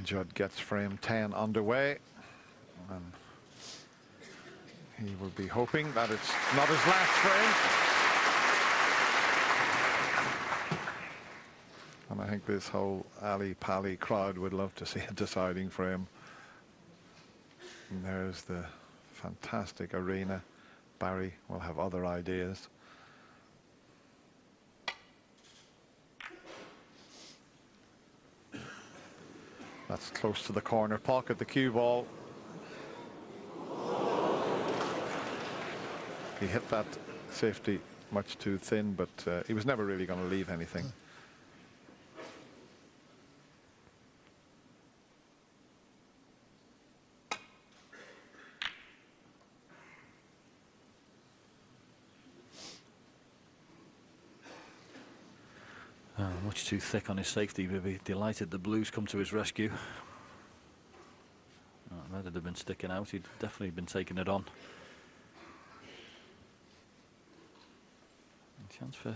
Judd gets frame 10 underway, and he will be hoping that it's not his last frame. And I think this whole Ali Pali crowd would love to see a deciding frame. And there's the fantastic arena. Barry will have other ideas. That's close to the corner pocket, the cue ball. He hit that safety much too thin, but he was never really going to leave anything. Much too thick on his safety. We'd be delighted the Blues come to his rescue. Rather than have been sticking out, he'd definitely been taking it on. A chance for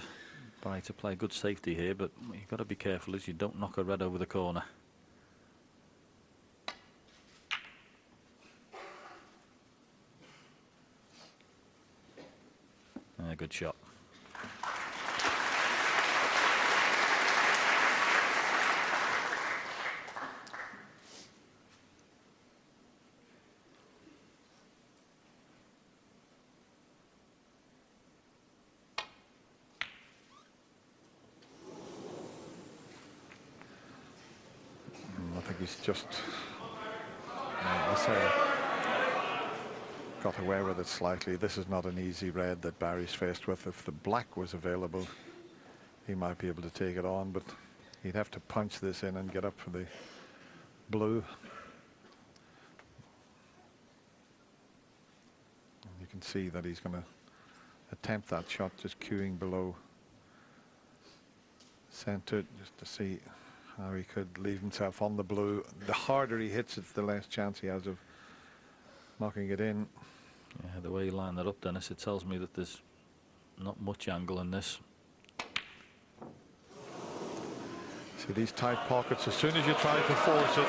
Barry to play good safety here, but you've got to be careful as you don't knock a red over the corner. Good shot. He's just got away with it slightly. This is not an easy red that Barry's faced with. If the black was available, he might be able to take it on, but he'd have to punch this in and get up for the blue. And you can see that he's going to attempt that shot, just cueing below center, just to see how he could leave himself on the blue. The harder he hits it, the less chance he has of knocking it in. Yeah, the way you line that up, Dennis, it tells me that there's not much angle in this. See these tight pockets, as soon as you try to force it,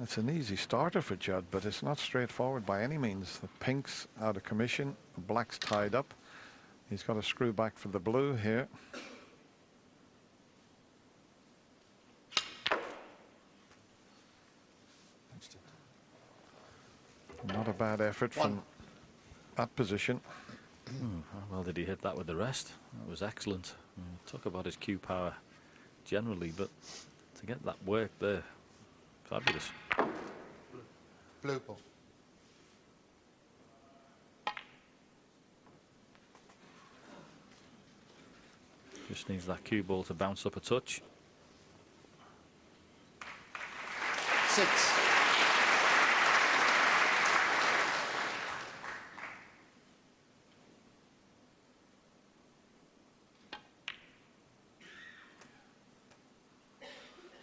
it's an easy starter for Judd, but it's not straightforward by any means. The pink's out of commission, the black's tied up. He's got to screw back for the blue here. Not a bad effort from that position. How well did he hit that with the rest? That was excellent. Talk about his cue power generally, but to get that work there, fabulous. Blue ball. Just needs that cue ball to bounce up a touch. 6.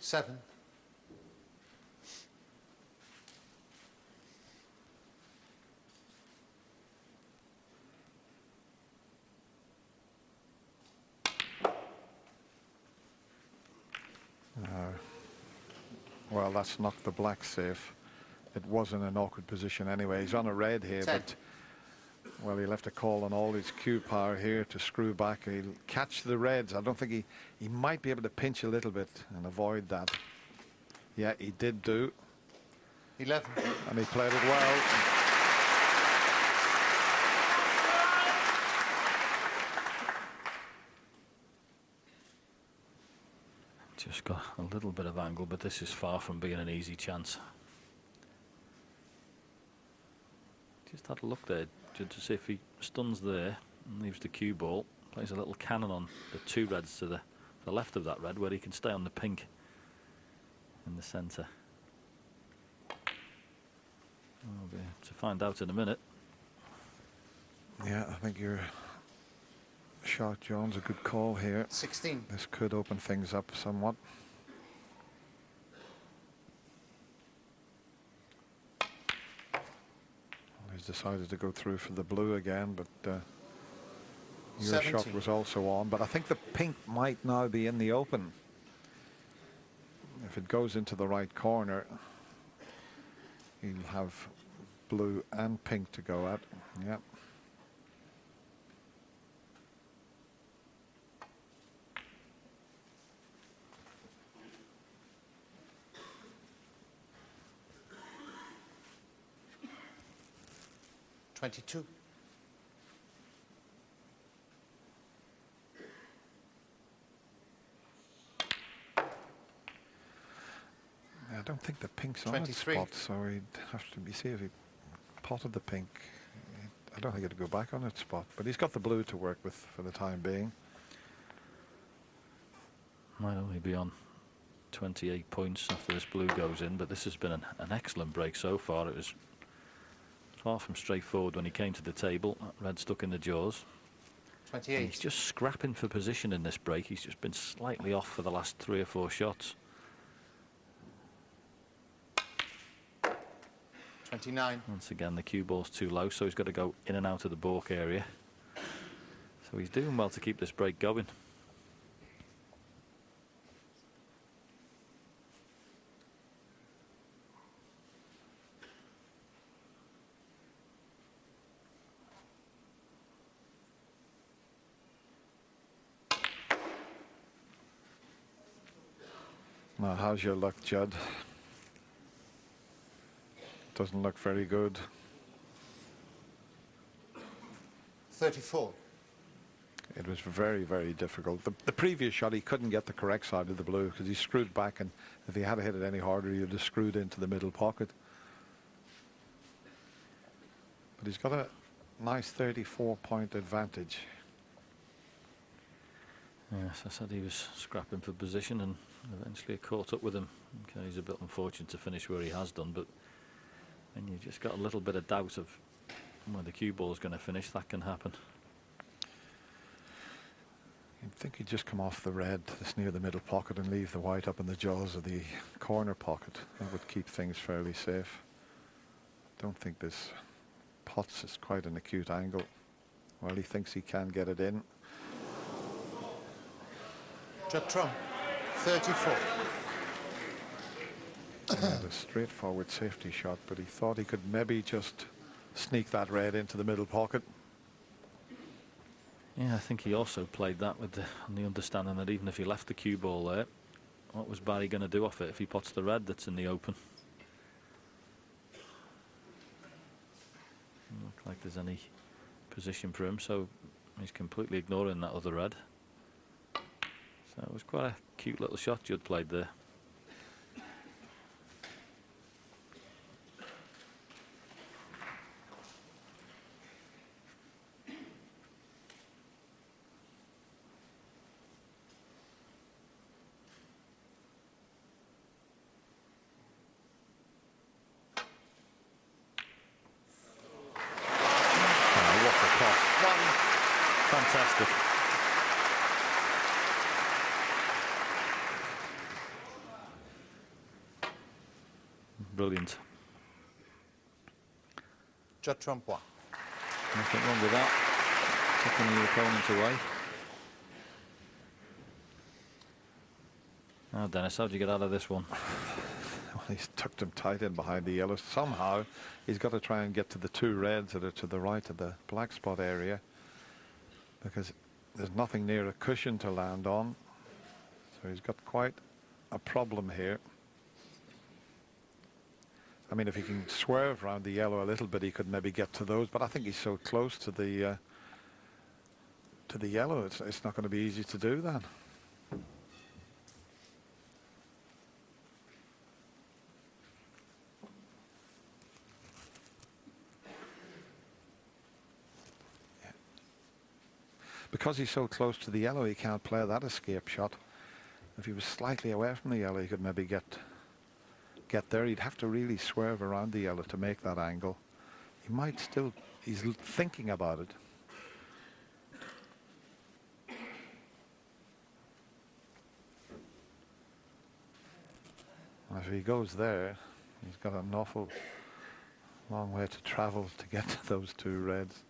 Seven. Well, that's knocked the black safe. It was in an awkward position anyway. He's on a red here, 10. but well, he'll have to call on all his cue power here to screw back. He'll catch the reds. I don't think he might be able to pinch a little bit and avoid that. Yeah, he did do. 11. And he played it well. Just got a little bit of angle, but this is far from being an easy chance. Just had a look there to see if he stuns there and leaves the cue ball, plays a little cannon on the two reds to the left of that red, where he can stay on the pink in the centre. We'll be to find out in a minute. Yeah, I think you're shot, Jones. A good call here. 16. This could open things up somewhat. Well, he's He's decided to go through for the blue again, but your 70. shot was also on. But I think the pink might now be in the open. If it goes into the right corner, he'll have blue and pink to go at. Yep. $22. I don't think the pink's on its 23. spot, so he'd have to see if he potted the pink. I don't think it'd go back on its spot, but he's got the blue to work with for the time being. Might only be on 28 points after this blue goes in, but this has been an excellent break so far. It was far from straightforward when he came to the table. That red stuck in the jaws. 28. And he's just scrapping for position in this break. He's just been slightly off for the last 3 or 4 shots. 29. Once again, the cue ball's too low, so he's got to go in and out of the balk area. So he's doing well to keep this break going. Now, how's your luck, Judd? Doesn't look very good. 34. It was very, very difficult. The previous shot, he couldn't get the correct side of the blue because he screwed back, and if he had hit it any harder, he would have screwed into the middle pocket. But he's got a nice 34-point advantage. Yes, I said he was scrapping for position, and eventually it caught up with him. Okay, he's a bit unfortunate to finish where he has done, but when you've just got a little bit of doubt of where the cue ball's going to finish, that can happen. You'd think he'd just come off the red that's near the middle pocket and leave the white up in the jaws of the corner pocket. That would keep things fairly safe. Don't think this pots is quite an acute angle. Well, he thinks he can get it in. Judd Trump. 34. He had a straightforward safety shot, but he thought he could maybe just sneak that red into the middle pocket. Yeah, I think he also played that with on the understanding that even if he left the cue ball there, what was Barry going to do off it if he pots the red that's in the open? Doesn't look like there's any position for him, so he's completely ignoring that other red. So it was quite a cute little shot Judd played there. Fantastic. Brilliant. Judd Trump 1. Nothing wrong with that. Taking your opponent away. Now, Dennis, how'd you get out of this one? Well, he's tucked him tight in behind the yellow. Somehow, he's got to try and get to the 2 reds that are to the right of the black spot area, because there's nothing near a cushion to land on. So he's got quite a problem here. I mean, if he can swerve around the yellow a little bit, he could maybe get to those, but I think he's so close to the yellow, it's not going to be easy to do that. Because he's so close to the yellow, he can't play that escape shot. If he was slightly away from the yellow, he could maybe get there. He'd have to really swerve around the yellow to make that angle. He might still, he's thinking about it. And if he goes there, he's got an awful Long way to travel to get to those two reds.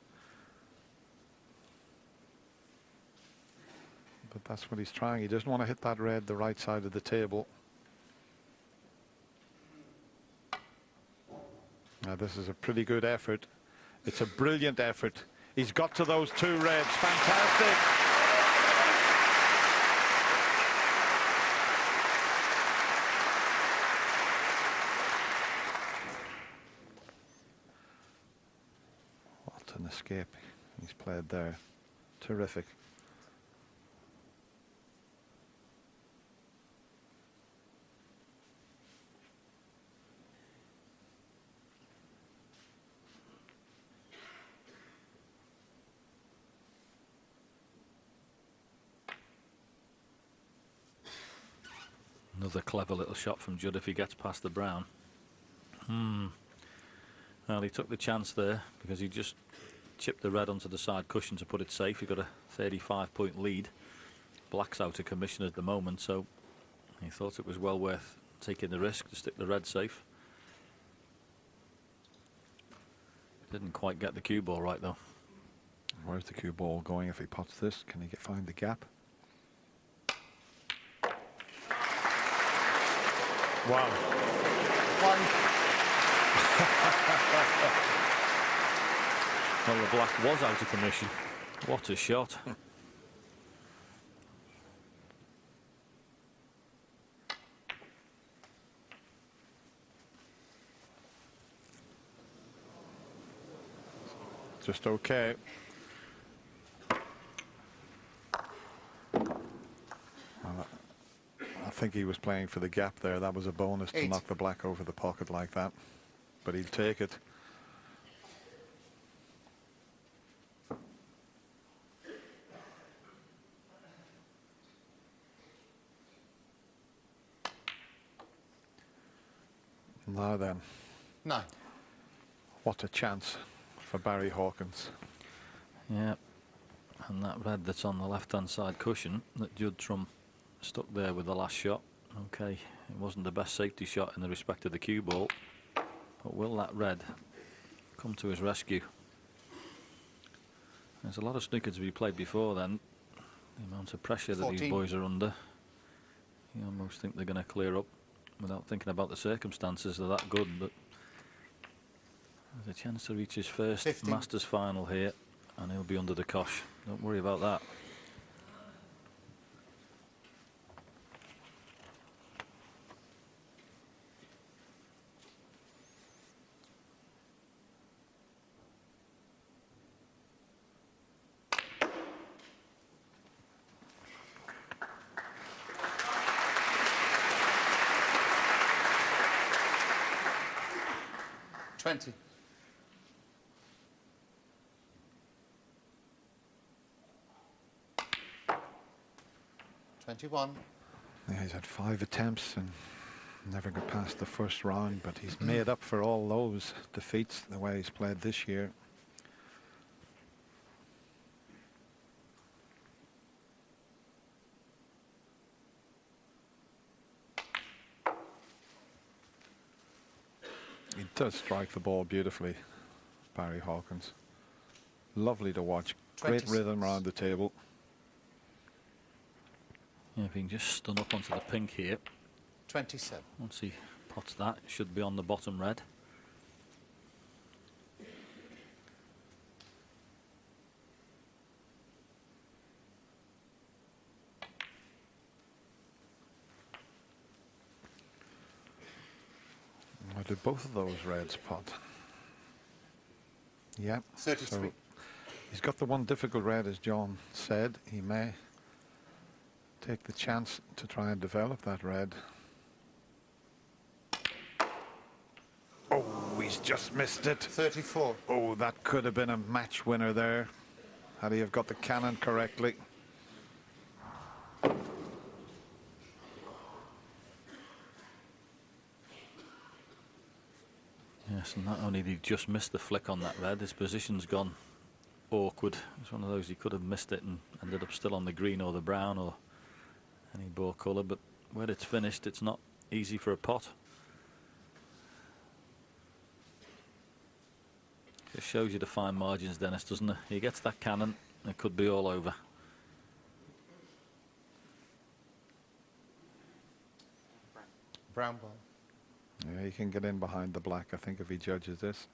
But that's what he's trying. He doesn't want to hit that red the right side of the table. Now this is a pretty good effort. It's a brilliant effort. He's got to those two reds. Fantastic. What an escape he's played there. Terrific. Another clever little shot from Judd if he gets past the brown. Well, he took the chance there because he just chipped the red onto the side cushion to put it safe. He got a 35-point lead. Black's out of commission at the moment, so he thought it was well worth taking the risk to stick the red safe. Didn't quite get the cue ball right though. Where's the cue ball going if he pots this? Can he find the gap? Wow. One. Well, the black was out of commission. What a shot. Just okay. I think he was playing for the gap there. That was a bonus to knock the black over the pocket like that. But he'll take it. Now then. 9. What a chance for Barry Hawkins. Yeah. And that red that's on the left-hand side cushion that Judd Trump stuck there with the last shot. Okay, it wasn't the best safety shot in the respect of the cue ball, but will that red come to his rescue? There's a lot of snooker to be played before then. The amount of pressure that these boys are under, you almost think they're going to clear up without thinking about the circumstances. They're that good, but there's a chance to reach his first 15. Masters final here, and he'll be under the cosh. Don't worry about that. Twenty. $21. Yeah, he's had 5 attempts and never got past the first round, but he's made up for all those defeats the way he's played this year. He does strike the ball beautifully, Barry Hawkins. Lovely to watch. Great rhythm around the table. Yeah, if he can just stun up onto the pink here. 27. Once he pots that, it should be on the bottom red. Or did both of those reds pot? Yeah. 33. So he's got the one difficult red, as John said. He may take the chance to try and develop that red. Oh, he's just missed it. 34. Oh, that could have been a match winner there, had he have got the cannon correctly. Yes, and not only did he just miss the flick on that red, his position's gone awkward. It's one of those he could have missed it and ended up still on the green or the brown or any bore colour, but where it's finished, it's not easy for a pot. Just shows you the fine margins, Dennis, doesn't it? He gets that cannon, it could be all over. Brown ball. Yeah, he can get in behind the black, I think, if he judges this.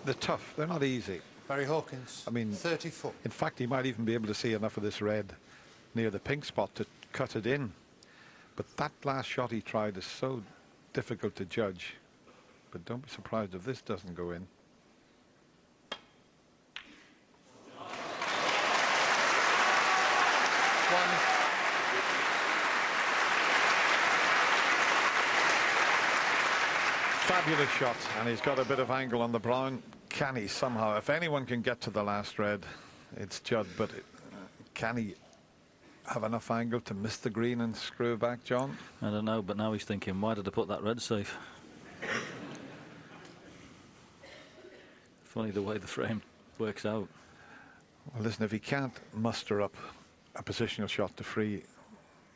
They're tough. They're not easy. Barry Hawkins. I mean, 30 foot. in fact, he might even be able to see enough of this red near the pink spot to cut it in. But that last shot he tried is so difficult to judge. But don't be surprised if this doesn't go in. Fabulous shot, and he's got a bit of angle on the brown. Can he somehow, if anyone can get to the last red, it's Judd, but can he have enough angle to miss the green and screw back, John? I don't know, but now he's thinking, why did I put that red safe? Funny the way the frame works out. Well, listen, if he can't muster up a positional shot to free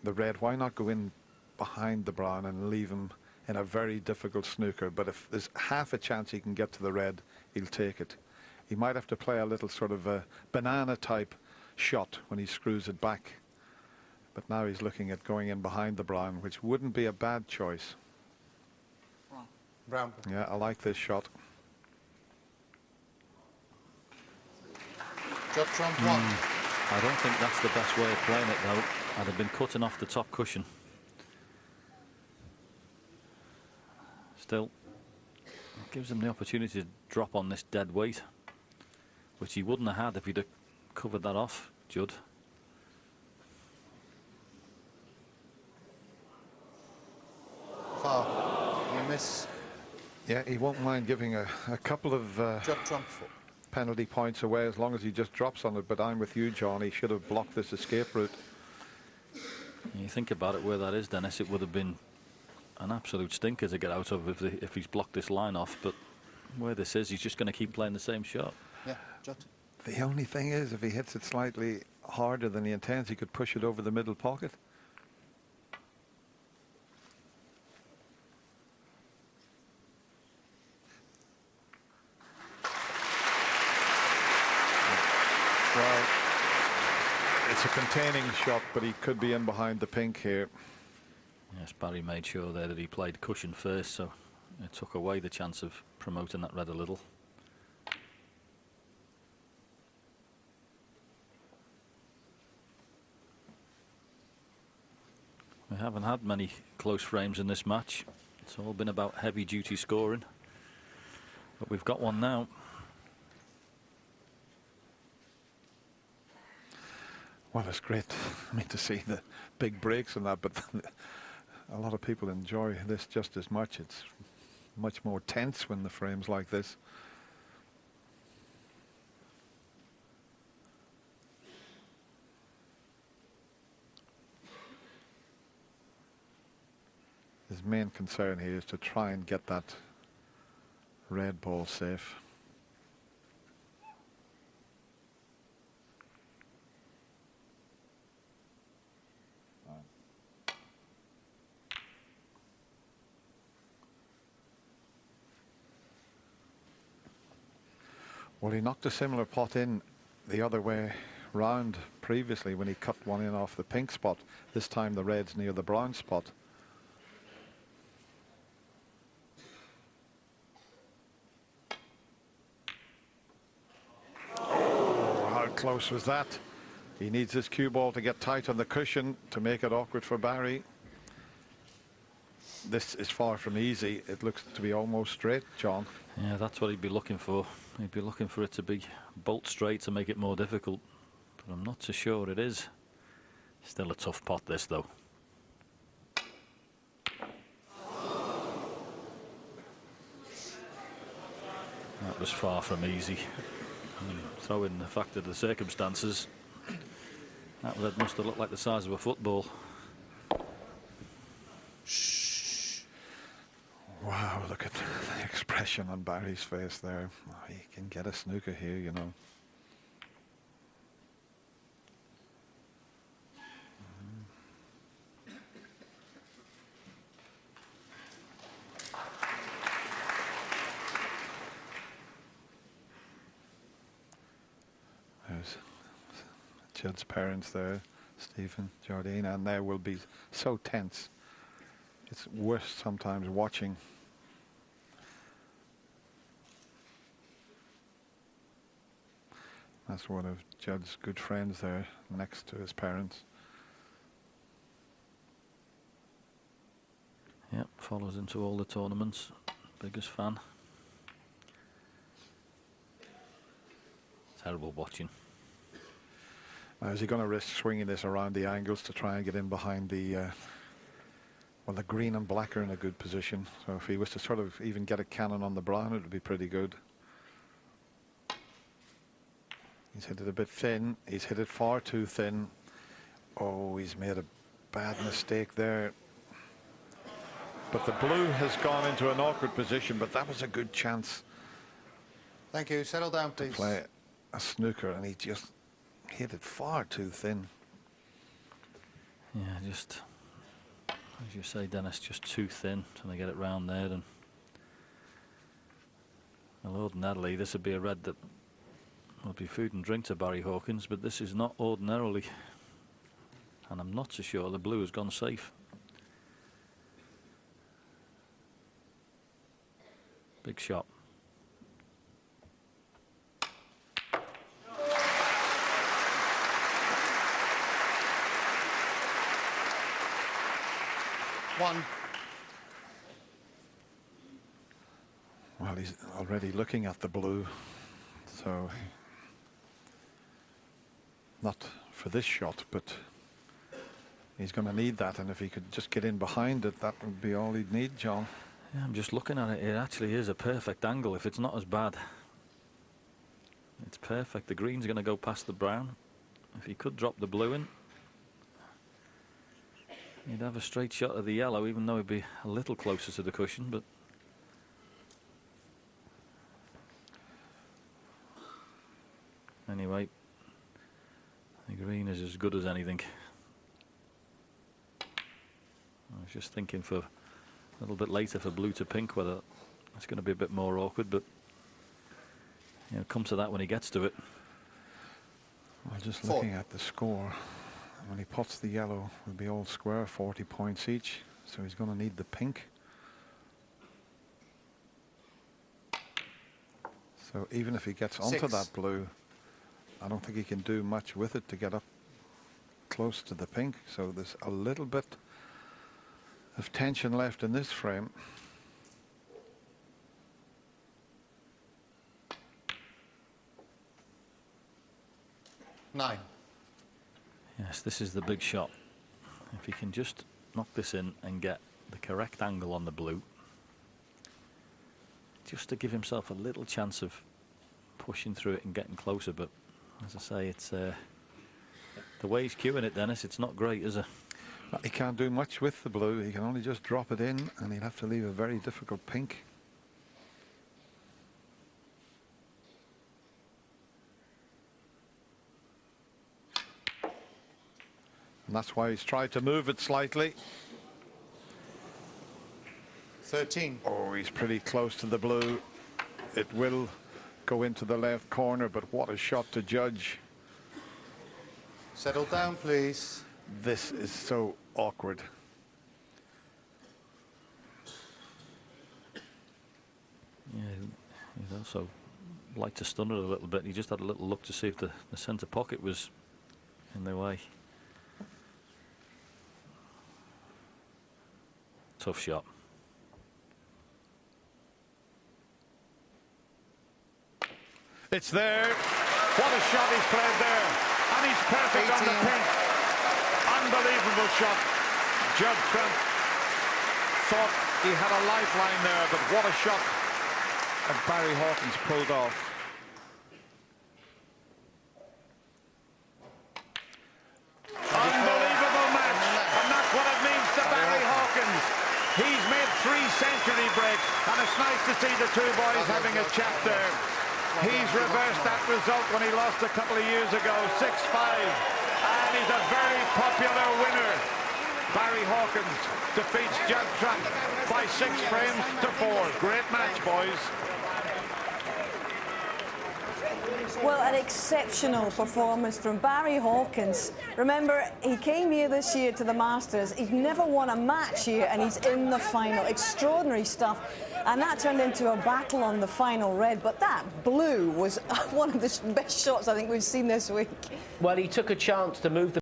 the red, why not go in behind the brown and leave him in a very difficult snooker? But if there's half a chance he can get to the red, he'll take it. He might have to play a little sort of a banana type shot when he screws it back. But now he's looking at going in behind the brown, which wouldn't be a bad choice. Brown ball. Yeah, I like this shot. Judd Trump 1. I don't think that's the best way of playing it, though. I'd have been cutting off the top cushion. Still, it gives him the opportunity to drop on this dead weight, which he wouldn't have had if he'd have covered that off, Judd. Far. You miss. Yeah, he won't mind giving a couple of Judd Trump foot. penalty points away as long as he just drops on it. But I'm with you, John. He should have blocked this escape route. You think about it, where that is, Dennis, it would have been an absolute stinker to get out of if he's blocked this line off. But where this is, he's just going to keep playing the same shot. Yeah, Judd. The only thing is, if he hits it slightly harder than he intends, he could push it over the middle pocket. Well, it's a containing shot, but he could be in behind the pink here. Yes, Barry made sure there that he played cushion first, so it took away the chance of promoting that red a little. We haven't had many close frames in this match. It's all been about heavy duty scoring, but we've got one now. Well, it's great, I mean, to see the big breaks and that, but a lot of people enjoy this just as much. It's much more tense when the frame's like this. His main concern here is to try and get that red ball safe. Well, he knocked a similar pot in the other way round previously when he cut one in off the pink spot. This time the red's near the brown spot. Oh, how close was that? He needs his cue ball to get tight on the cushion to make it awkward for Barry. This is far from easy. It looks to be almost straight, John. Yeah, that's what he'd be looking for. He'd be looking for it to be bolt straight to make it more difficult. But I'm not so sure it is. Still a tough pot, this, though. That was far from easy. Throw in the fact of the circumstances. That red must have looked like the size of a football. Wow, look at the expression on Barry's face there. Oh, he can get a snooker here, you know. Judd's parents there, Stephen, Jardine, and they will be so tense. It's worse sometimes watching. That's one of Judd's good friends there, next to his parents. Yep, follows into all the tournaments. Biggest fan. Terrible watching. Now, is he going to risk swinging this around the angles to try and get in behind the... well, the green and black are in a good position. So if he was to sort of even get a cannon on the brown, it would be pretty good. He's hit it a bit thin. He's hit it far too thin. Oh, he's made a bad mistake there. But the blue has gone into an awkward position, but that was a good chance Thank you. Settle down, to please. play a snooker, and he just hit it far too thin. Yeah, just, as you say, Dennis, just too thin. Trying to get it round there. And well, ordinarily, this would be a red that would be food and drink to Barry Hawkins, but this is not ordinarily. And I'm not so sure the blue has gone safe. Big shot. One. Well, he's already looking at the blue, so not for this shot, but he's going to need that, and if he could just get in behind it, that would be all he'd need, John. Yeah, I'm just looking at it. It actually is a perfect angle. If it's not as bad, it's perfect. The green's going to go past the brown. If he could drop the blue in, he'd have a straight shot of the yellow, even though he'd be a little closer to the cushion. But anyway, the green is as good as anything. I was just thinking for a little bit later for blue to pink whether it's going to be a bit more awkward, but you know, come to that when he gets to it. Well, just looking at the score, when he pots the yellow, it'll be all square, 40 points each, so he's going to need the pink. So even if he gets onto that blue, I don't think he can do much with it to get up close to the pink, so there's a little bit of tension left in this frame. Nine. Yes, this is the big shot. If he can just knock this in and get the correct angle on the blue, just to give himself a little chance of pushing through it and getting closer. But as I say, it's the way he's cueing it, Dennis, it's not great, is it? He can't do much with the blue. He can only just drop it in, and he'll have to leave a very difficult pink. And that's why he's tried to move it slightly. 13. Oh, he's pretty close to the blue. It will go into the left corner, but what a shot to judge. Settle down, please. This is so awkward. Yeah, he'd also like to stun it a little bit. He just had a little look to see if the centre pocket was in the way. Tough shot. It's there. What a shot he's played there. And he's perfect 18. on the pink. Unbelievable shot. Judd Trump thought he had a lifeline there, but what a shot. And Barry Hawkins pulled off. Unbelievable match. And that's what it means to Barry Hawkins. He's made 3 century breaks, and it's nice to see the two boys having a chat there. He's reversed that result when he lost a couple of years ago, 6-5. And he's a very popular winner. Barry Hawkins defeats Judd Trump by 6 frames to 4. Great match, boys. Well, an exceptional performance from Barry Hawkins. Remember, he came here this year to the Masters. He's never won a match here, and he's in the final. Extraordinary stuff. And that turned into a battle on the final red. But that blue was one of the best shots I think we've seen this week. Well, he took a chance to move the